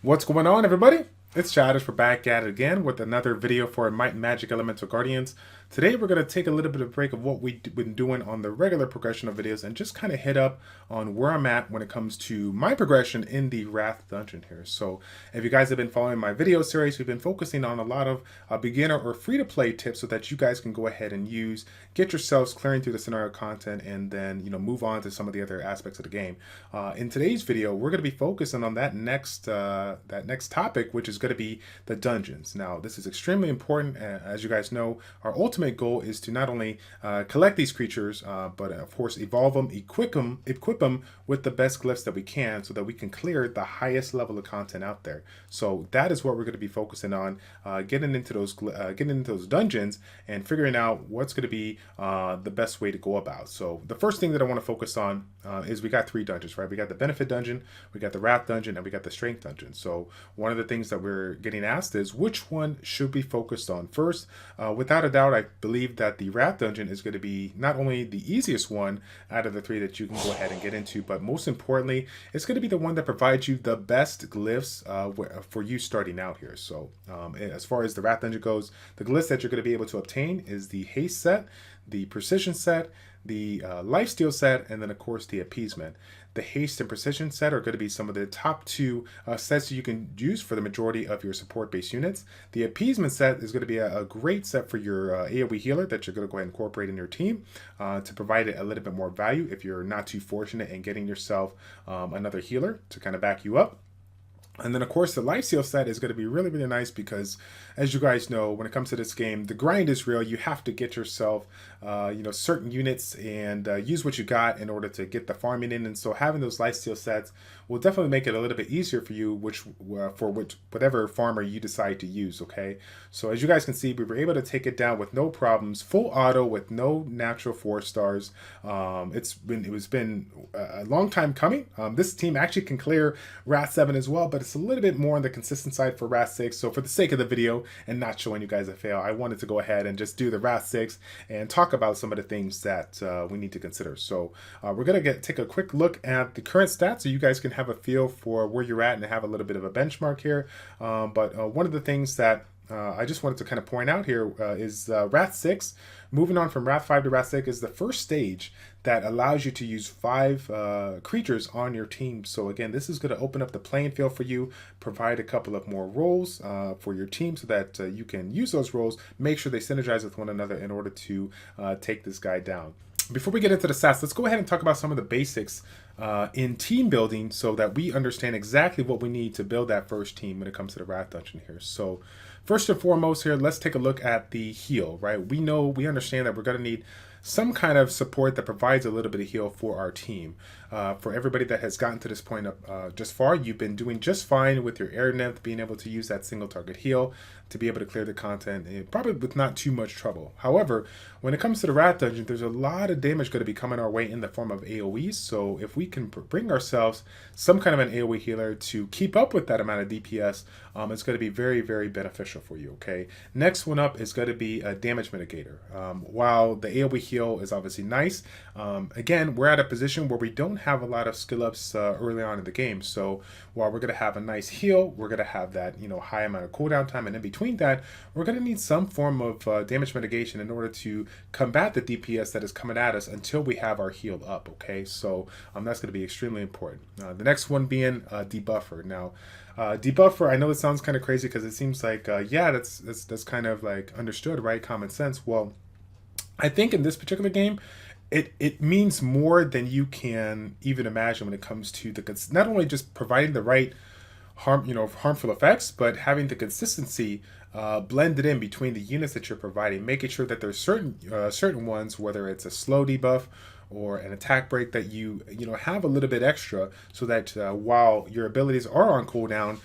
What's going on, everybody? It's Childish. We're back at it again with another video for Might and Magic Elemental Guardians. Today we're going to take a little bit of a break of what we've been doing on the regular progression of videos and just kind of hit up on where I'm at when it comes to my progression in the Wrath Dungeon here. So if you guys have been following my video series, we've been focusing on a lot of beginner or free-to-play tips so that you guys can go ahead and get yourselves clearing through the scenario content and then, move on to some of the other aspects of the game. In today's video, we're going to be focusing on that next topic, which is going to be the dungeons. Now, this is extremely important. As you guys know, our ultimate goal is to not only collect these creatures, but of course evolve them, equip them with the best glyphs that we can, so that we can clear the highest level of content out there. So that is what we're going to be focusing on, getting into those dungeons and figuring out what's going to be the best way to go about. So the first thing that I want to focus on is we got three dungeons, right? We got the Benefit Dungeon, we got the Wrath Dungeon, and we got the Strength Dungeon. So one of the things that we're getting asked is which one should be focused on first. Without a doubt, I believe that the Wrath Dungeon is going to be not only the easiest one out of the three that you can go ahead and get into, but most importantly, it's going to be the one that provides you the best glyphs for you starting out here. So as far as the Wrath Dungeon goes, the glyphs that you're going to be able to obtain is the Haste set, the Precision set, the Lifesteal set, and then of course the Appeasement. The Haste and Precision set are going to be some of the top two sets that you can use for the majority of your support-based units. The Appeasement set is going to be a great set for your AoE healer that you're going to go ahead and incorporate in your team to provide it a little bit more value if you're not too fortunate in getting yourself another healer to kind of back you up. And then, of course, the Lifesteal set is going to be really, really nice because, as you guys know, when it comes to this game, the grind is real. You have to get yourself, certain units and use what you got in order to get the farming in. And so having those Lifesteal sets will definitely make it a little bit easier for you, whatever farmer you decide to use, okay? So as you guys can see, we were able to take it down with no problems, full auto with no natural 4 stars. It's been a long time coming. This team actually can clear Wrath 7 as well, but it's a little bit more on the consistent side for Wrath 6. So for the sake of the video and not showing you guys a fail, I wanted to go ahead and just do the Wrath 6 and talk about some of the things that we need to consider. So we're going to take a quick look at the current stats so you guys can have a feel for where you're at and have a little bit of a benchmark here. But one of the things that I just wanted to kind of point out here is Wrath 6. Moving on from Wrath 5 to Wrath 6 is the first stage that allows you to use 5 creatures on your team. So again, this is going to open up the playing field for you, provide a couple of more roles for your team so that you can use those roles, make sure they synergize with one another in order to take this guy down. Before we get into the stats, let's go ahead and talk about some of the basics in team building so that we understand exactly what we need to build that first team when it comes to the Wrath Dungeon here. So first and foremost here, let's take a look at the heal, right? We understand that we're going to need some kind of support that provides a little bit of heal for our team. For everybody that has gotten to this point just far, you've been doing just fine with your Air Nymph being able to use that single target heal to be able to clear the content, and probably with not too much trouble. However, when it comes to the Wrath Dungeon, there's a lot of damage going to be coming our way in the form of AoEs. So if we can bring ourselves some kind of an AoE healer to keep up with that amount of DPS, it's going to be very, very beneficial for you, okay? Next one up is going to be a damage mitigator. While the AoE heal is obviously nice, again, we're at a position where we don't have a lot of skill ups early on in the game. So while we're going to have a nice heal, we're going to have that high amount of cooldown time, and in between that, we're going to need some form of damage mitigation in order to combat the DPS that is coming at us until we have our heal up, okay? So that's going to be extremely important. The next one being debuffer. Now, debuffer, I know it sounds kind of crazy because it seems like, yeah, that's kind of like understood, right? Common sense. Well, I think in this particular game, it means more than you can even imagine when it comes to not only just providing the right harmful effects, but having the consistency blended in between the units that you're providing, making sure that there's certain ones, whether it's a slow debuff or an attack break, that you have a little bit extra so that while your abilities are on cooldown,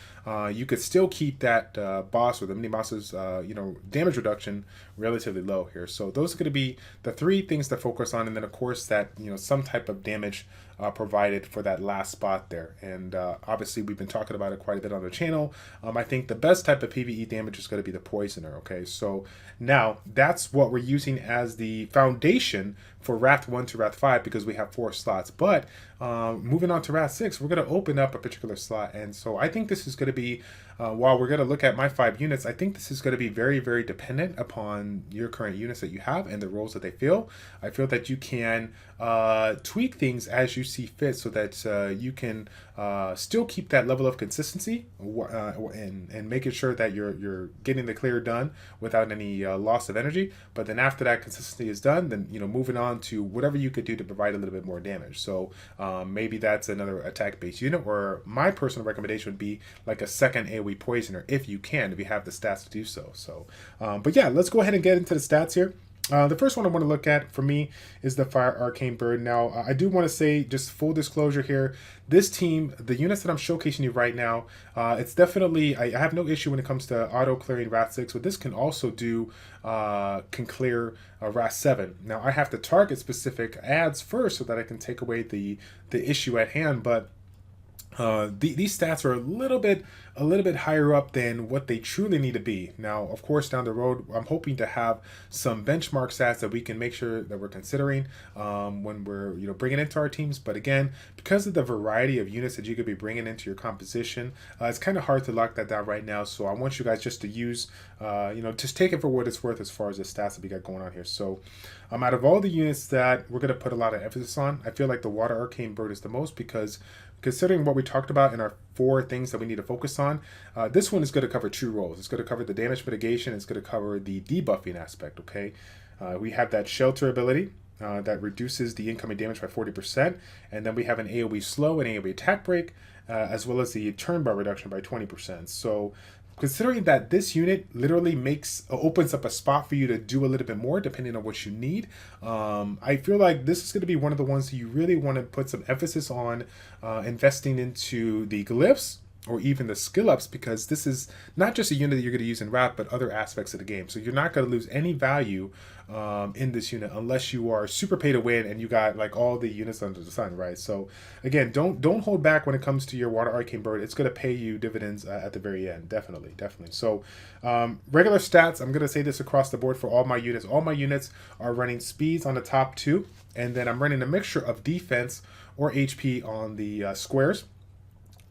you could still keep that boss or the mini boss's damage reduction relatively low here. So those are going to be the 3 things to focus on, and then of course that some type of damage provided for that last spot there. And obviously we've been talking about it quite a bit on the channel. I think the best type of PvE damage is going to be the poisoner. Okay, so now that's what we're using as the foundation for Wrath 1 to Wrath 5 because we have 4 slots. But moving on to Wrath 6, we're going to open up a particular slot, and so I think this is going to to be, while we're going to look at my 5 units, I think this is going to be very, very dependent upon your current units that you have and the roles that they fill. I feel that you can tweak things as you see fit so that you can still keep that level of consistency and making sure that you're getting the clear done without any loss of energy. But then after that consistency is done, then moving on to whatever you could do to provide a little bit more damage. So maybe that's another attack-based unit, or my personal recommendation would be like a second AoE poisoner if you have the stats to do so. But yeah, let's go ahead and get into the stats here. The first one I want to look at for me is the Fire Arcane Bird. Now, I do want to say, just full disclosure here, this team, the units that I'm showcasing you right now, it's definitely, I have no issue when it comes to auto-clearing Wrath 6, but this can also do, can clear Wrath 7. Now, I have to target specific ads first so that I can take away the issue at hand, but these stats are a little bit higher up than what they truly need to be. Now, of course, down the road, I'm hoping to have some benchmark stats that we can make sure that we're considering when we're bringing into our teams. But again, because of the variety of units that you could be bringing into your composition, it's kind of hard to lock that down right now. So I want you guys just to use, just take it for what it's worth as far as the stats that we got going on here. So out of all the units that we're going to put a lot of emphasis on, I feel like the Water Arcane Bird is the most, because considering what we talked about in our 4 things that we need to focus on, this one is going to cover 2 roles. It's going to cover the damage mitigation. It's going to cover the debuffing aspect, okay? We have that Shelter ability that reduces the incoming damage by 40%. And then we have an AoE slow and AoE attack break, as well as the turn bar reduction by 20%. So considering that this unit literally opens up a spot for you to do a little bit more depending on what you need, I feel like this is going to be one of the ones that you really want to put some emphasis on investing into the glyphs or even the skill ups, because this is not just a unit that you're going to use in Wrath, but other aspects of the game. So you're not going to lose any value in this unit unless you are super pay to win and you got like all the units under the sun, right? So again, don't hold back when it comes to your Water Arcane Bird. It's going to pay you dividends at the very end. Definitely. So regular stats, I'm going to say this across the board for all my units. All my units are running speeds on the top 2, and then I'm running a mixture of defense or HP on the squares,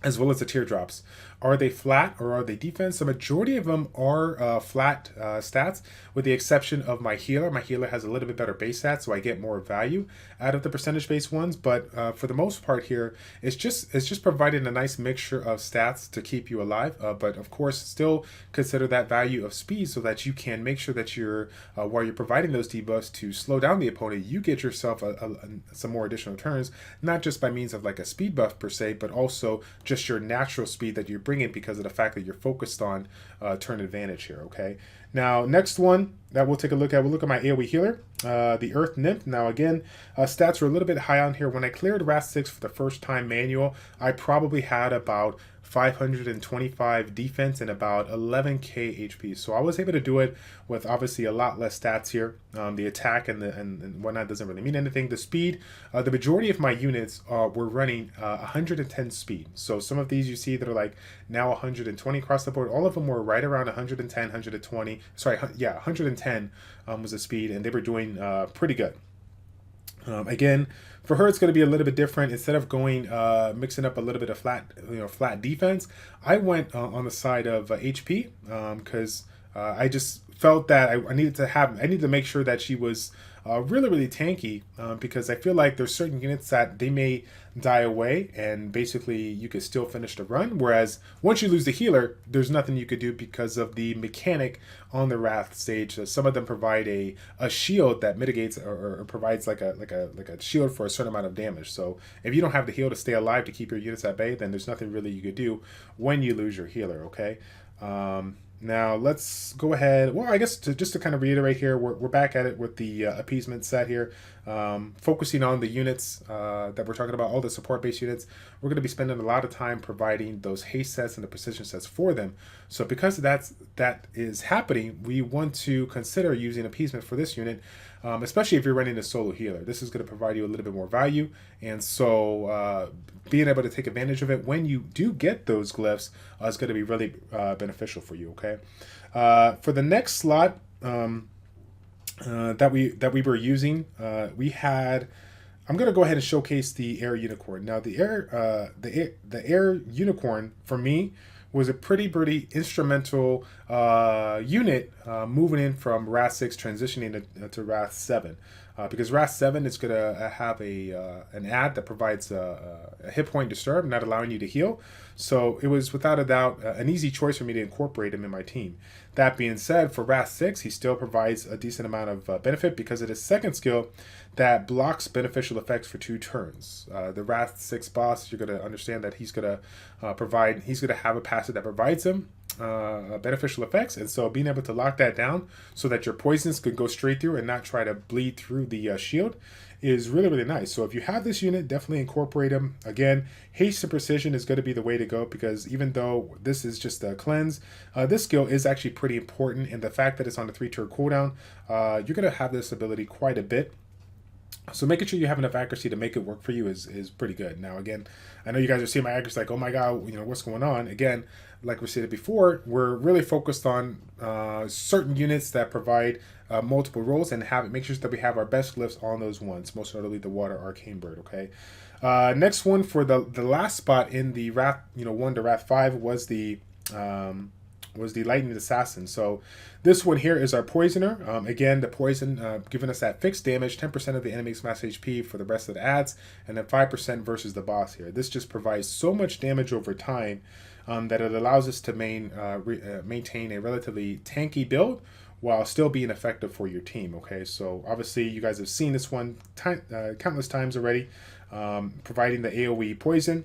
as well as the teardrops. Are they flat or are they defense? The majority of them are flat stats, with the exception of my healer. My healer has a little bit better base stats, so I get more value out of the percentage-based ones. But for the most part here, it's just providing a nice mixture of stats to keep you alive. But of course, still consider that value of speed so that you can make sure that you're while you're providing those debuffs to slow down the opponent, you get yourself some more additional turns, not just by means of like a speed buff per se, but also just your natural speed that you're bringing because of the fact that you're focused on turn advantage here, okay? Now, next one that we'll take a look at, we'll look at my AoE healer, the Earth Nymph. Now, again, stats are a little bit high on here. When I cleared Wrath 6 for the first time manual, I probably had about 525 defense and about 11k HP. So I was able to do it with obviously a lot less stats here. The attack and whatnot doesn't really mean anything. The speed, the majority of my units were running 110 speed. So some of these you see that are like now 120 across the board. All of them were right around 110, 120. Sorry, yeah, 110 was the speed, and they were doing pretty good. Again, for her, it's going to be a little bit different. Instead of going mixing up a little bit of flat defense, I went on the side of HP because I just felt that I needed to make sure that she was really tanky, because I feel like there's certain units that they may die away and basically you could still finish the run, whereas once you lose the healer, there's nothing you could do because of the mechanic on the Wrath stage. So some of them provide a shield that mitigates or provides like a shield for a certain amount of damage. So if you don't have the heal to stay alive to keep your units at bay, then there's nothing really you could do when you lose your healer, okay? Now let's go ahead. Well, I guess just to kind of reiterate here, we're back at it with the appeasement set here, focusing on the units that we're talking about, all the support-based units. We're going to be spending a lot of time providing those haste sets and the precision sets for them. So because that is happening, we want to consider using appeasement for this unit, especially if you're running a solo healer. This is going to provide you a little bit more value, and so being able to take advantage of it when you do get those glyphs is going to be really beneficial for you, okay? For the next slot that we were using, we had, I'm going to go ahead and showcase the Air Unicorn. Now the Air Unicorn for me was a pretty instrumental unit moving in from Wrath 6 transitioning to Wrath 7. Because Wrath 7 is going to have an ad that provides a hit point disturb, not allowing you to heal. So it was without a doubt an easy choice for me to incorporate him in my team. That being said, for Wrath 6, he still provides a decent amount of benefit because of his second skill that blocks beneficial effects for 2 turns. The Wrath 6 boss, you're going to understand that he's going to have a passive that provides him beneficial effects, and so being able to lock that down so that your poisons could go straight through and not try to bleed through the shield is really nice. So if you have this unit, definitely incorporate him. Again, haste and precision is going to be the way to go, because even though this is just a cleanse, this skill is actually pretty important, and the fact that it's on a 3-turn cooldown, you're going to have this ability quite a bit. So making sure you have enough accuracy to make it work for you is pretty good. Now, again, I know you guys are seeing my accuracy like, oh my god, what's going on? Again, like we said before, we're really focused on certain units that provide multiple roles, and make sure that we have our best glyphs on those ones, most notably the Water Arcane Bird. Okay. Next one for the last spot in the Wrath 1 to Wrath 5 was the Lightning Assassin. So this one here is our Poisoner. Again, the Poison giving us that fixed damage, 10% of the enemy's max HP for the rest of the ads, and then 5% versus the boss here. This just provides so much damage over time that it allows us to maintain a relatively tanky build while still being effective for your team. Okay, so obviously you guys have seen this one countless times already, providing the AoE poison,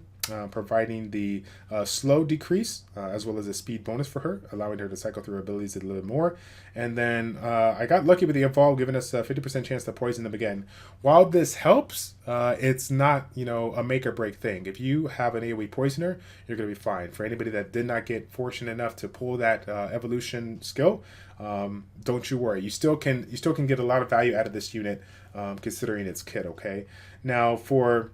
providing the slow decrease, as well as a speed bonus for her, allowing her to cycle through her abilities a little bit more. And then I got lucky with the evolve, giving us a 50% chance to poison them again. While this helps, it's not a make or break thing. If you have an AoE poisoner, you're going to be fine. For anybody that did not get fortunate enough to pull that evolution skill, don't you worry. You still can get a lot of value out of this unit, considering its kit. Okay, now for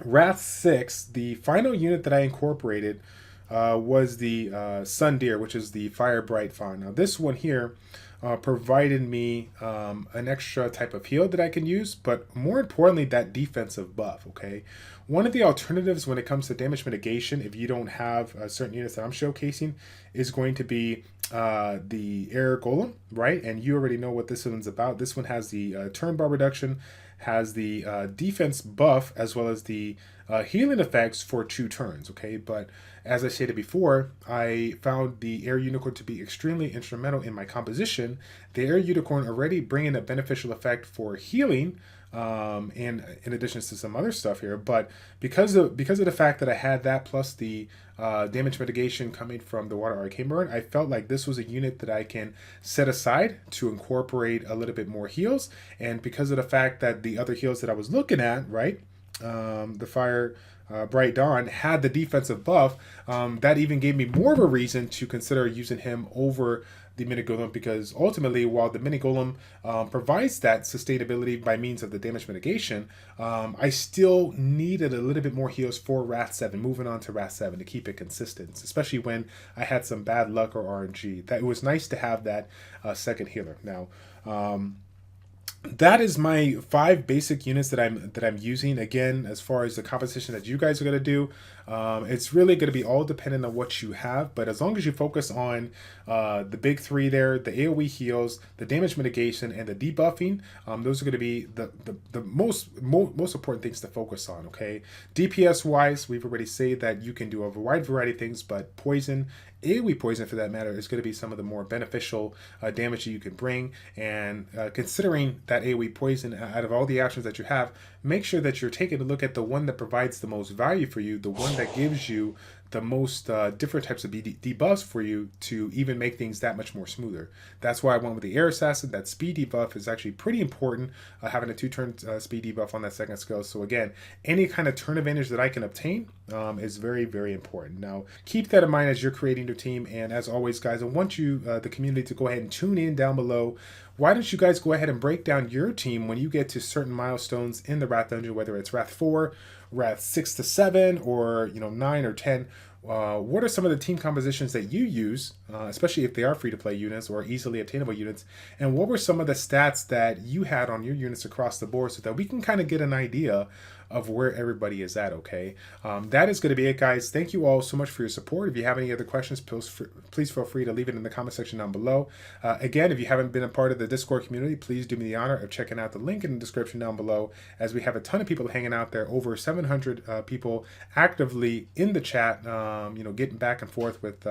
Wrath 6, the final unit that I incorporated was the Sun Deer, which is the Fire Bright Fawn. Now this one here provided me an extra type of heal that I can use, but more importantly, that defensive buff. Okay, one of the alternatives when it comes to damage mitigation, if you don't have certain units that I'm showcasing, is going to be the Air Golem, right? And you already know what this one's about. This one has the turn bar reduction, has the defense buff, as well as the healing effects for 2 turns. Okay, but as I stated before, I found the Air Unicorn to be extremely instrumental in my composition. The Air Unicorn already bringing a beneficial effect for healing, and in addition to some other stuff here, but because of the fact that I had that plus the damage mitigation coming from the Water Arcane Burn, I felt like this was a unit that I can set aside to incorporate a little bit more heals. And because of the fact that the other heals that I was looking at, right, the Fire Bright Dawn had the defensive buff, that even gave me more of a reason to consider using him over the Mini Golem, because ultimately, while the Mini Golem provides that sustainability by means of the damage mitigation, I still needed a little bit more heals for Wrath 7, moving on to Wrath 7 to keep it consistent, especially when I had some bad luck or RNG. That it was nice to have that second healer. Now, that is my 5 basic units that I'm using. Again, as far as the composition that you guys are going to do, it's really going to be all dependent on what you have. But as long as you focus on the big 3 there, the AoE heals, the damage mitigation, and the debuffing, those are going to be the most important things to focus on. Okay, DPS wise, we've already said that you can do a wide variety of things, but poison, AoE poison for that matter, is going to be some of the more beneficial damage that you can bring. And considering that AoE poison, out of all the options that you have, make sure that you're taking a look at the one that provides the most value for you, the one that gives you the most different types of debuffs for you to even make things that much more smoother. That's why I went with the Air Assassin. That speed debuff is actually pretty important, having a 2-turn speed debuff on that second skill. So again, any kind of turn advantage that I can obtain is very important. Now, keep that in mind as you're creating your team. And as always, guys, I want you, the community, to go ahead and tune in down below. Why don't you guys go ahead and break down your team when you get to certain milestones in the Wrath Dungeon, whether it's Wrath 4, Wrath 6 to 7, or 9 or 10. What are some of the team compositions that you use, especially if they are free-to-play units or easily obtainable units, and what were some of the stats that you had on your units across the board, so that we can kind of get an idea of where everybody is at, okay? That is going to be it, guys. Thank you all so much for your support. If you have any other questions, please feel free to leave it in the comment section down below. Again, if you haven't been a part of the Discord community, please do me the honor of checking out the link in the description down below, as we have a ton of people hanging out there, over 700 people actively in the chat, getting back and forth with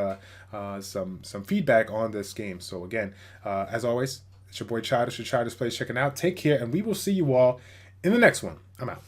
some feedback on this game. So again, as always, it's your boy Childish, ChildishPlays checking out. Take care, and we will see you all in the next one. I'm out.